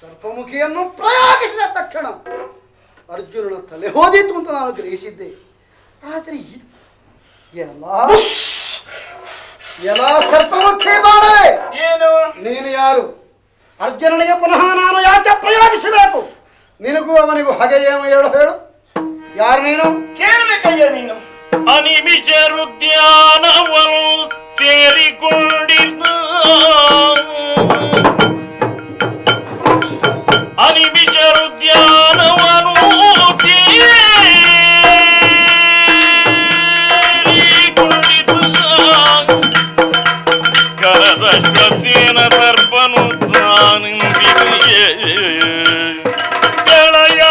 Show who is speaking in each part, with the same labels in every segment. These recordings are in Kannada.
Speaker 1: ಸರ್ಪಮುಖಿಯನ್ನು ಪ್ರಯೋಗಿಸಿದ ತಕ್ಷಣ ಅರ್ಜುನನ ತಲೆ ಹೋದಿತ್ತು ಅಂತ ನಾನು ಗ್ರಹಿಸಿದ್ದೆ. ಆದರೆ ಇದು ಎಲ್ಲ ಸರ್ಪಮುಖಿ ಬಾಳೆ
Speaker 2: ಏನು?
Speaker 1: ನೀನು ಯಾರು? ಅರ್ಜುನನಿಗೆ ಪುನಃ ನಾನು ಯಾಕೆ ಪ್ರಯೋಗಿಸಬೇಕು? ನಿನಗೂ ಅವನಿಗೂ ಹಾಗೆಯೇನು ಹೇಳು. ಯಾರು ನೀನು?
Speaker 2: ಕೇಳಬೇಕಯ್ಯ ನೀನು.
Speaker 3: ಅನಿಮಿಷರುದ್ಯಾನವನು ಸೇರಿಕೊಂಡಿದ್ದ ಅನಿಮಿಷರುದ್ಯಾನವನು ಕರದ ಶ್ವಸೇನ ಸರ್ಪನು ತಾನಿಂದಿಯೇ ಗೆಳೆಯ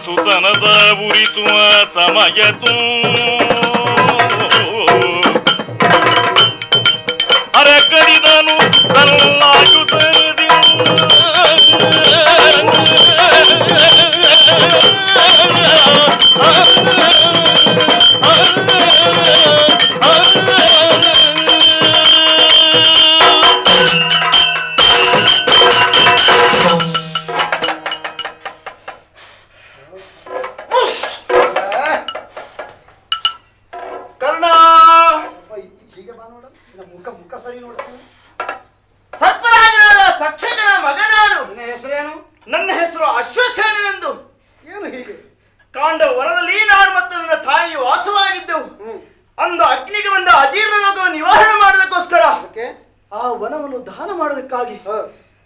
Speaker 3: ಸುತನದ ಉರಿಸುವ ಸಮಯತು ಅರಕಡಿದನು ಕಲ್ಲಾಯುಧದಿ
Speaker 2: ಸರ್ಪರಾಜನಾದ ತಕ್ಷಕನ ಮಗ ನಾನು.
Speaker 1: ನಿನ್ನ ಹೆಸರೇನು?
Speaker 2: ನನ್ನ ಹೆಸರು ಅಶ್ವಸೇನೆಂದು.
Speaker 1: ಏನು ಹೀಗೆ?
Speaker 2: ಕಾಂಡ ವರದಲ್ಲಿ ನಾನು ಮತ್ತು ನನ್ನ ತಾಯಿ ವಾಸವಾಗಿದ್ದೆವು. ಅಂದು ಅಗ್ನಿಗೆ ಬಂದ ಅಜೀರ್ಣ ರೋಗವನ್ನು ನಿವಾರಣೆ ಮಾಡೋದಕ್ಕೋಸ್ಕರ ಆ ವನವನ್ನು ದಾನ ಮಾಡೋದಕ್ಕಾಗಿ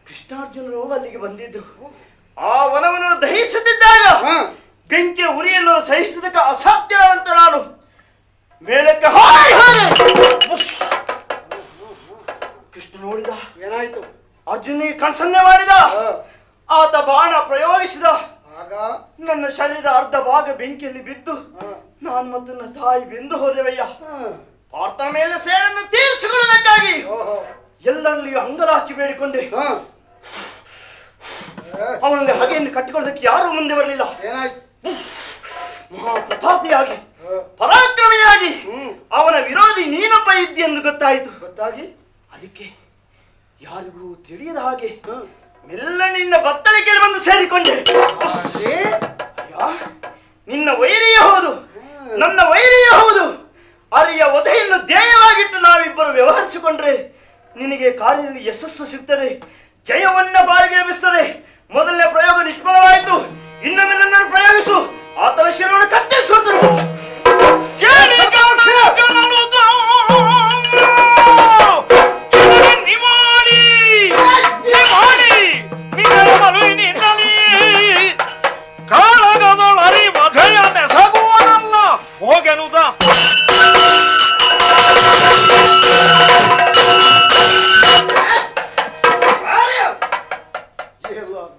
Speaker 2: ಕೃಷ್ಣಾರ್ಜುನರು ಅಲ್ಲಿಗೆ ಬಂದಿದ್ರು. ಆ ವನವನ್ನು ದಹಿಸುತ್ತಿದ್ದಾಗ ಬೆಂಕಿಯ ಉರಿಯನ್ನು ಸಹಿಸುವುದಕ್ಕೆ ಅಸಾಧ್ಯವಾದಂತ ನಾನು ಮೇಲಕ್ಕೆ ಹಾಯ್ ಹಾಯ್ ಕೃಷ್ಣ ನೋಡಿದ.
Speaker 1: ಏನಾಯ್ತು?
Speaker 2: ಅರ್ಜುನಿಗೆ ಕಣ್ಸನ್ನೆ ಮಾಡಿದ. ಆತ ಬಾಣ ಪ್ರಯೋಗಿಸಿದ.
Speaker 1: ಆಗ
Speaker 2: ನನ್ನ ಶರೀರದ ಅರ್ಧ ಭಾಗ ಬೆಂಕಿಯಲ್ಲಿ ಬಿದ್ದು ನಾನು ಮತ್ತು ನನ್ನ ತಾಯಿ ಬೆಂದು ಹೋದೆವಯ್ಯ. ಪಾರ್ಥನ ಮೇಲೆ ಸೇಡನ್ನು ತೀರಿಸಿಕೊಳ್ಳುವುದಕ್ಕಾಗಿ ಎಲ್ಲರಲ್ಲಿಯೂ ಅಂಗಲಾಚಿ ಬೇಡಿಕೊಂಡೆ. ಅವನಲ್ಲಿ ಹಗೆಯನ್ನು ಕಟ್ಟಿಕೊಳ್ಳೋದಕ್ಕೆ ಯಾರೂ ಮುಂದೆ ಬರಲಿಲ್ಲ.
Speaker 1: ಏನಾಯ್ತು?
Speaker 2: ಮಹಾಪ್ರತಾಪಿಯಾಗಿ ಪರಾಕ್ರಮಿಯಾಗಿ ಅವನ ವಿರೋಧಿ ನೀನೊಬ್ಬ ಇದ್ದಿ ಎಂದು ಗೊತ್ತಾಯಿತು.
Speaker 1: ಗೊತ್ತಾಗಿ
Speaker 2: ಅದಕ್ಕೆ ಯಾರಿಗೂ ತಿಳಿಯದ ಹಾಗೆ ಮೆಲ್ಲ ನಿನ್ನ ಬತ್ತಳಿಕೆಯಲ್ಲಿ ಬಂದು ಸೇರಿಕೊಂಡೆ. ಅಯ್ಯ, ನಿನ್ನ ವೈರಿಯೇ ಹೌದು, ನನ್ನ ವೈರಿಯೇ ಹೌದು. ಅರಿಯ ಒದೆಯನ್ನು ಧ್ಯೇಯವಾಗಿಟ್ಟು ನಾವಿಬ್ಬರು ವ್ಯವಹರಿಸಿಕೊಂಡ್ರೆ ನಿನಗೆ ಕಾರ್ಯದಲ್ಲಿ ಯಶಸ್ಸು ಸಿಗ್ತದೆ, ಜಯವನ್ನ ಬಾರಿಗೆ ಲಭಿಸ್ತದೆ. ಮೊದಲನೇ ಪ್ರಯೋಗ ನಿಷ್ಫಲವಾಯಿತು, ಇನ್ನೊಮ್ಮೆ ನನ್ನನ್ನು ಪ್ರಯೋಗಿಸು. ಆತನ ಶಿರವನ್ನು ಕತ್ತರಿಸುವಂತ
Speaker 3: ಕಾಳಗದೊಳರಿ ವಧೆಯ ನೆಸಗುವನಲ್ಲ ಹೋಗೆನುದ.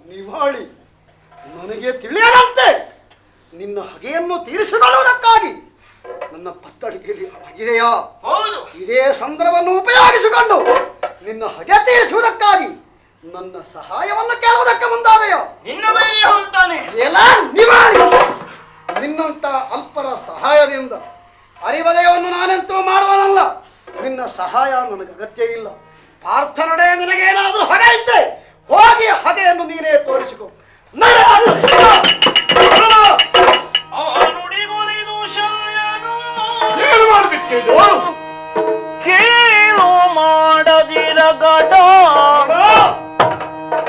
Speaker 1: ನಿವಾಳಿ ನನಗೆ ತಿಳಿಯದಂತೆ ನಿನ್ನ ಹಗೆಯನ್ನು ತೀರಿಸಿಕೊಳ್ಳುವುದಕ್ಕಾಗಿ ನನ್ನ ಪತ್ತಡಿಗೆಯಲ್ಲಿ ಅಡಗಿದೆಯಾ?
Speaker 2: ಹೌದು.
Speaker 1: ಇದೇ ಸಂದರ್ಭವನ್ನು ಉಪಯೋಗಿಸಿಕೊಂಡು ನಿನ್ನ ಹಗೆ ತೀರಿಸುವುದಕ್ಕಾಗಿ ನನ್ನ ಸಹಾಯವನ್ನು ಕೇಳುವುದಕ್ಕೆ ಮುಂದಾದೆಯೋ?
Speaker 2: ನಿನ್ನ ವೈರಿಯೇ ಹೋಗುತ್ತಾನೆ.
Speaker 1: ಎಲ್ಲ ನಿವಾಳಿ, ನಿನ್ನಂತ ಅಲ್ಪರ ಸಹಾಯದಿಂದ ಅರಿವದಯವನ್ನು ನಾನೆಂತೂ ಮಾಡುವನಲ್ಲ. ನಿನ್ನ ಸಹಾಯ ನನಗೆ ಅಗತ್ಯ ಇಲ್ಲ. ಪಾರ್ಥನಡೆ ನಿನಗೇನಾದರೂ ಹಗೆ ಇದ್ದೆ ಹೋಗಿ ಹಗೆಯನ್ನು ನೀನೇ ತೋರಿಸಿಕೊ.
Speaker 3: ಏನು ಮಾಡ್ಬಿಟ್ಟಿದ್ದು? ಕೀಳು ಮಾಡದಿರಗಡ,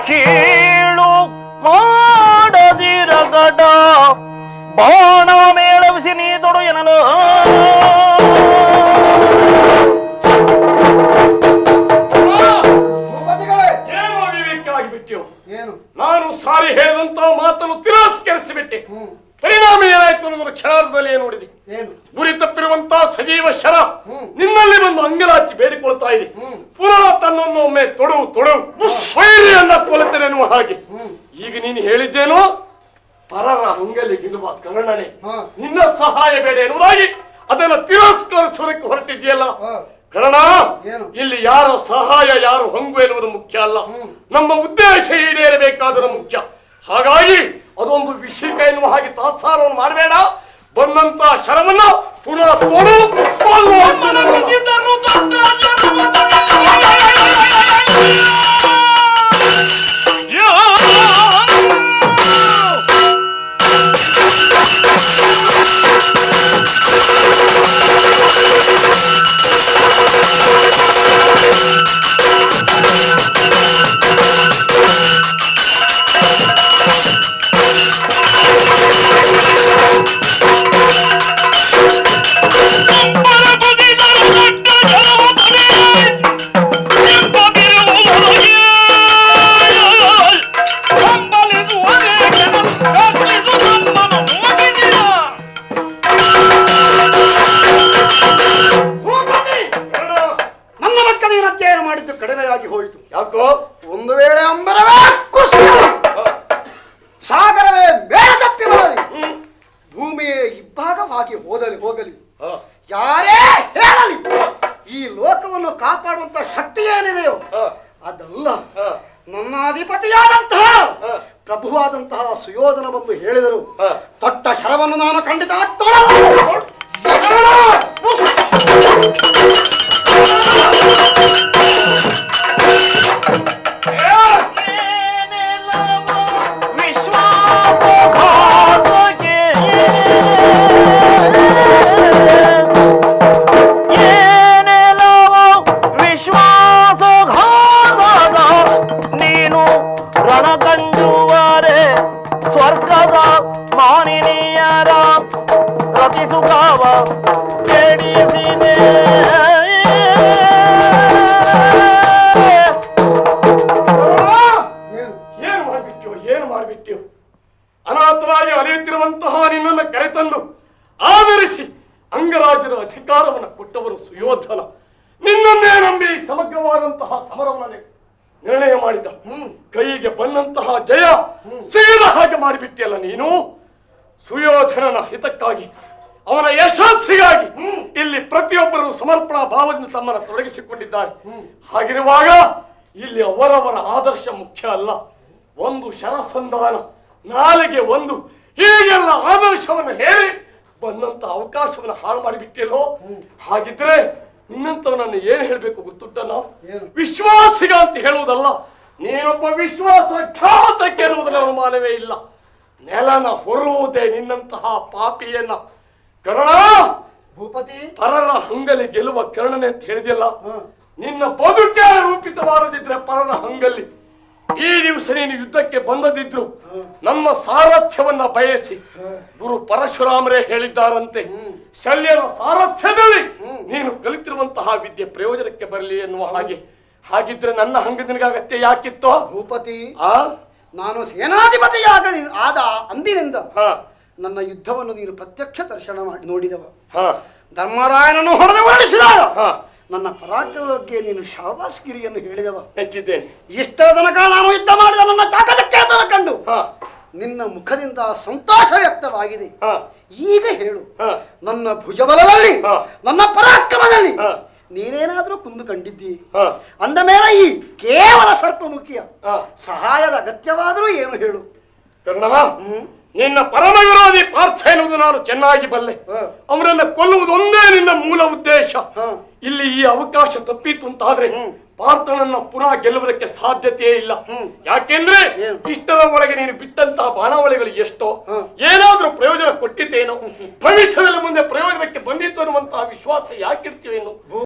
Speaker 3: ಕೀಳು ಮಾಡದಿರಗಡ, ಬಾಣ ಮೇಳವಿಸಿ ನೀ ತೊಡು ಎನ್ನಲು.
Speaker 1: ಏನು?
Speaker 4: ನಾನು ಸಾರಿ ಹೇಳಿದಂತ ಮಾತನ್ನು ತಿರಸ್ಕರಿಸಿಬಿಟ್ಟೆ. ಪರಿಣಾಮ ಏನಾಯ್ತು ಅನ್ನೋದನ್ನು ಕ್ಷಣಾರ್ಧದಲ್ಲಿ ನೋಡಿದೆ.
Speaker 1: ಏನು?
Speaker 4: ಗುರಿ ತಪ್ಪಿರುವಂತ ಸಜೀವ ಶರ ನಿನ್ನಲ್ಲಿ ಬಂದು ಅಂಗಲಾಚಿ ಬೇಡಿಕೊಳ್ತಾ ಇದೆ. ಪುನಃ ತನ್ನನ್ನು ಒಮ್ಮೆ ತೊಡು ವೈರಿಯನ್ನ ಕೊಲ್ಲುತ್ತೇನೆ ಎನ್ನುವ ಹಾಗೆ. ಈಗ ನೀನು ಹೇಳಿದ್ದೇನೋ ಪರರ ಅಂಗಲಿಗಿರುವ ಕರ್ಣನೆ ನಿನ್ನ ಸಹಾಯ ಬೇಡ ಎನ್ನುವುದಾಗಿ ಅದನ್ನ ತಿರಸ್ಕರಿಸೋದಕ್ಕೆ ಹೊರಟಿದೆಯಲ್ಲ ಕರ್ಣ. ಇಲ್ಲಿ ಯಾರ ಸಹಾಯ ಯಾರು ಹೊಂಗು ಎನ್ನುವುದು ಮುಖ್ಯ ಅಲ್ಲ, ನಮ್ಮ ಉದ್ದೇಶ ಈಡೇರಬೇಕಾದರೂ ಮುಖ್ಯ. ಹಾಗಾಗಿ ಅದೊಂದು ವಿಷಯ ಎನ್ನುವ ಹಾಗೆ ತಾತ್ಸಾರವನ್ನು ಮಾಡಬೇಡ. ಬಂದಂತ ಶರವನ್ನ ಪುನಃ ತೊಡು.
Speaker 1: ಕಡಿಮೆಯಾಗಿ ಹೋಯಿತು.
Speaker 4: ಯಾಕೋ?
Speaker 1: ಒಂದು ವೇಳೆ ಅಂಬರವೇ ಕುಸಿಯಲಿ, ಸಾಗರವೇ ಮೇಲೆ ತಪ್ಪಿ ಬರಲಿ, ಭೂಮಿಯೇ ಇಬ್ಬಾಗವಾಗಿ ಹೋಗಲಿ, ಯಾರೇ ಹೇಳಲಿ, ಈ ಲೋಕವನ್ನು ಕಾಪಾಡುವಂತ ಶಕ್ತಿ ಏನಿದೆಯೋ ಅದಲ್ಲ. ನನ್ನ ಅಧಿಪತಿಯಾದಂತಹ ಪ್ರಭುವಾದಂತಹ ಸುಯೋಧನ ಬಂದು ಹೇಳಿದರು, ತೊಟ್ಟ ಶರವನ್ನು ನಾನು ಖಂಡಿತ ಅನಾಥರಾಗಿ ಅಲೆಯುತ್ತಿರುವಂತಹ
Speaker 4: ಕರೆತಂದು ಆಧರಿಸಿ ಅಂಗರಾಜರ ಅಧಿಕಾರವನ್ನು ಕೊಟ್ಟವರು ಸುಯೋಧನ. ನಿನ್ನನ್ನೇ ನಂಬಿ ಸಮಗ್ರವಾದಂತಹ ಸಮರವನ್ನು ನಿರ್ಣಯ ಮಾಡಿದ. ಕೈಗೆ ಬಂದಂತಹ ಜಯ ಸೇದ ಹಾಗೆ ಮಾಡಿಬಿಟ್ಟಿಯಲ್ಲ ನೀನು. ಸುಯೋಧನನ ಹಿತಕ್ಕಾಗಿ, ಅವನ ಯಶಸ್ಸಿಗಾಗಿ ಇಲ್ಲಿ ಪ್ರತಿಯೊಬ್ಬರು ಸಮರ್ಪಣಾ ಭಾವದಿಂದ ತಮ್ಮನ್ನು ತೊಡಗಿಸಿಕೊಂಡಿದ್ದಾರೆ. ಹಾಗಿರುವಾಗ ಇಲ್ಲಿ ಅವರವರ ಆದರ್ಶ ಮುಖ್ಯ ಅಲ್ಲ. ಒಂದು ಶರಸಂಧಾನ, ನಾಲಿಗೆ ಒಂದು, ಹೀಗೆಲ್ಲ ಆದರ್ಶವನ್ನು ಹೇಳಿ ಬಂದಂತ ಅವಕಾಶವನ್ನು ಹಾಳು ಮಾಡಿಬಿಟ್ಟಿಯಲ್ಲೋ. ಹಾಗಿದ್ರೆ ನಿನ್ನಂತವನನ್ನು ಏನ್ ಹೇಳ್ಬೇಕು ಗೊತ್ತುಂಟಲ್ಲ? ವಿಶ್ವಾಸಿಗ ಅಂತ ಹೇಳುವುದಲ್ಲ, ನೀನೊಬ್ಬ ವಿಶ್ವಾಸಘಾತಕ್ಕೆ ಎನ್ನುವುದರ ಅನುಮಾನವೇ ಇಲ್ಲ. ನೆಲನ ಹೊರುವುದೇ ನಿನ್ನಂತಹ ಪಾಪಿಯನ್ನ. ಕರ್ಣ,
Speaker 1: ಭೂಪತಿ,
Speaker 4: ಪರರ ಹಂಗಲಿ ಗೆಲ್ಲುವ ಕರ್ಣನೆ ಅಂತ ಹೇಳಿದೆಯಲ್ಲ, ನಿನ್ನ ಬದುಕೇ ರೂಪಿತವಾರದಿದ್ರೆ ಪರರ ಹಂಗಲ್ಲಿ ಈ ದಿವಸ ನೀನು ಯುದ್ಧಕ್ಕೆ ಬಂದದಿದ್ರು ನಮ್ಮ ಸಾರಥ್ಯವನ್ನ ಬಯಸಿ ಗುರು ಪರಶುರಾಮರೇ ಹೇಳಿದ್ದಾರಂತೆ, ಶಲ್ಯನ ಸಾರಥ್ಯದಲ್ಲಿ ನೀನು ಕಲಿತಿರುವಂತಹ ವಿದ್ಯೆ ಪ್ರಯೋಜನಕ್ಕೆ ಬರಲಿ ಎನ್ನುವ ಹಾಗೆ. ಹಾಗಿದ್ರೆ ನನ್ನ ಹಂಗ ನಿನಗಾಗತ್ಯ ಯಾಕಿತ್ತೋ?
Speaker 1: ಭೂಪತಿ, ನಾನು ಸೇನಾಧಿಪತಿಯಾದ ಆದ ಅಂದಿನಿಂದ ನನ್ನ ಯುದ್ಧವನ್ನು ನೀನು ಪ್ರತ್ಯಕ್ಷ ದರ್ಶನ ಮಾಡಿ ನೋಡಿದವ. ಧರ್ಮರಾಯನನ್ನು ಹೊಡೆದು ಹೊರಡಿಸಿದಾಗ ನನ್ನ ಪರಾಕ್ರಮದ ಬಗ್ಗೆ ನೀನು ಶಾಬಾಸ್ಗಿರಿಯನ್ನು ಹೇಳಿದವ.
Speaker 4: ಹೆಚ್ಚಿದ್ದೇನೆ.
Speaker 1: ಇಷ್ಟರ ತನಕ ನಾನು ಯುದ್ಧ ಮಾಡಿದ ನನ್ನ ತಾಕದಕ್ಕೆ ಕಂಡು ನಿನ್ನ ಮುಖದಿಂದ ಸಂತೋಷ ವ್ಯಕ್ತವಾಗಿದೆ. ಈಗ ಹೇಳು, ನನ್ನ ಭುಜಬಲದಲ್ಲಿ, ನನ್ನ ಪರಾಕ್ರಮದಲ್ಲಿ ನೀನೇನಾದ್ರೂ ಕುಂದು ಕಂಡಿದ್ದಿ? ಅಂದ ಮೇಲೆ ಈ ಕೇವಲ ಸರ್ಪಮುಖಿಯ ಸಹಾಯದ ಅಗತ್ಯವಾದರೂ ಏನು ಹೇಳು.
Speaker 4: ಕರ್ಣ, ನಿನ್ನ ಪರಮ ವಿರೋಧಿ ಪಾರ್ಥ ಎನ್ನುವುದು ನಾನು ಚೆನ್ನಾಗಿ ಬಲ್ಲೆ. ಅವರನ್ನ ಕೊಲ್ಲುವುದೊಂದೇ ನಿನ್ನ ಮೂಲ ಉದ್ದೇಶ. ಇಲ್ಲಿ ಈ ಅವಕಾಶ ತಪ್ಪಿತ್ತು ಅಂತಾದ್ರೆ ಪಾರ್ಥನನ್ನ ಪುನಃ ಗೆಲ್ಲುವುದಕ್ಕೆ ಸಾಧ್ಯತೆಯೇ ಇಲ್ಲ. ಯಾಕೆಂದ್ರೆ ಇಷ್ಟರ ಒಳಗೆ ನೀನು ಬಿಟ್ಟಂತಹ ಬಾಣಾವಳಿಗಳು ಎಷ್ಟೋ, ಏನಾದ್ರೂ ಪ್ರಯೋಜನ ಕೊಟ್ಟಿದ್ದೇನೋ, ಭವಿಷ್ಯದಲ್ಲಿ ಮುಂದೆ ಪ್ರಯೋಜನಕ್ಕೆ ಬಂದಿತ್ತು ಅನ್ನುವಂತಹ ವಿಶ್ವಾಸ ಯಾಕಿರ್ತೀವೇನು?